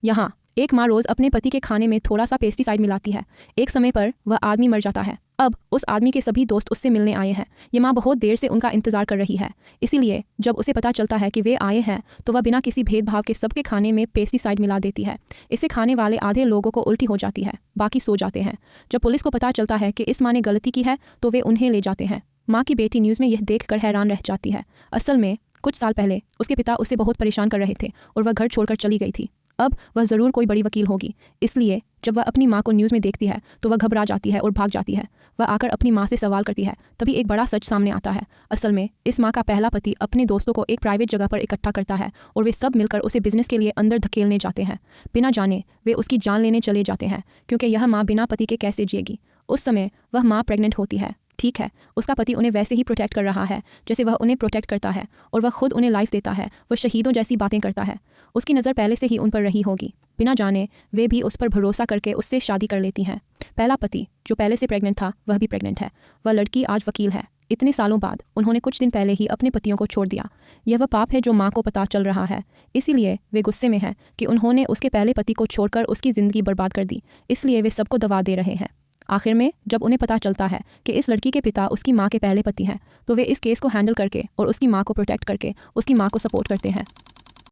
यहाँ एक माँ रोज अपने पति के खाने में थोड़ा सा पेस्टिसाइड मिलाती है। एक समय पर वह आदमी मर जाता है। अब उस आदमी के सभी दोस्त उससे मिलने आए हैं। ये माँ बहुत देर से उनका इंतजार कर रही है। इसीलिए जब उसे पता चलता है कि वे आए हैं तो वह बिना किसी भेदभाव के सबके खाने में पेस्टिसाइड मिला देती है। इससे खाने वाले आधे लोगों को उल्टी हो जाती है, बाकी सो जाते हैं। जब पुलिस को पता चलता है कि इस माँ ने गलती की है तो वे उन्हें ले जाते हैं। माँ की बेटी न्यूज़ में यह देखकर हैरान रह जाती है। असल में कुछ साल पहले उसके पिता उसे बहुत परेशान कर रहे थे और वह घर छोड़कर चली गई थी। अब वह ज़रूर कोई बड़ी वकील होगी। इसलिए जब वह अपनी माँ को न्यूज़ में देखती है तो वह घबरा जाती है और भाग जाती है। वह आकर अपनी माँ से सवाल करती है। तभी एक बड़ा सच सामने आता है। असल में इस माँ का पहला पति अपने दोस्तों को एक प्राइवेट जगह पर इकट्ठा करता है और वे सब मिलकर उसे बिजनेस के लिए अंदर धकेलने जाते हैं। बिना जाने वे उसकी जान लेने चले जाते हैं, क्योंकि यह माँ बिना पति के कैसे जिएगी। उस समय वह माँ प्रेग्नेंट होती है। ठीक है, उसका पति उन्हें वैसे ही प्रोटेक्ट कर रहा है जैसे वह उन्हें प्रोटेक्ट करता है, और वह खुद उन्हें लाइफ देता है। वह शहीदों जैसी बातें करता है। उसकी नज़र पहले से ही उन पर रही होगी। बिना जाने वे भी उस पर भरोसा करके उससे शादी कर लेती हैं। पहला पति जो पहले से प्रेग्नेंट था वह भी प्रेग्नेंट है। वह लड़की आज वकील है। इतने सालों बाद उन्होंने कुछ दिन पहले ही अपने पतियों को छोड़ दिया। यह वह पाप है जो माँ को पता चल रहा है। इसीलिए वे गुस्से में हैं कि उन्होंने उसके पहले पति को छोड़कर उसकी ज़िंदगी बर्बाद कर दी। इसलिए वे सबको दबा दे रहे हैं। आखिर में जब उन्हें पता चलता है कि इस लड़की के पिता उसकी माँ के पहले पति हैं, तो वे इस केस को हैंडल करके और उसकी माँ को प्रोटेक्ट करके उसकी माँ को सपोर्ट करते हैं।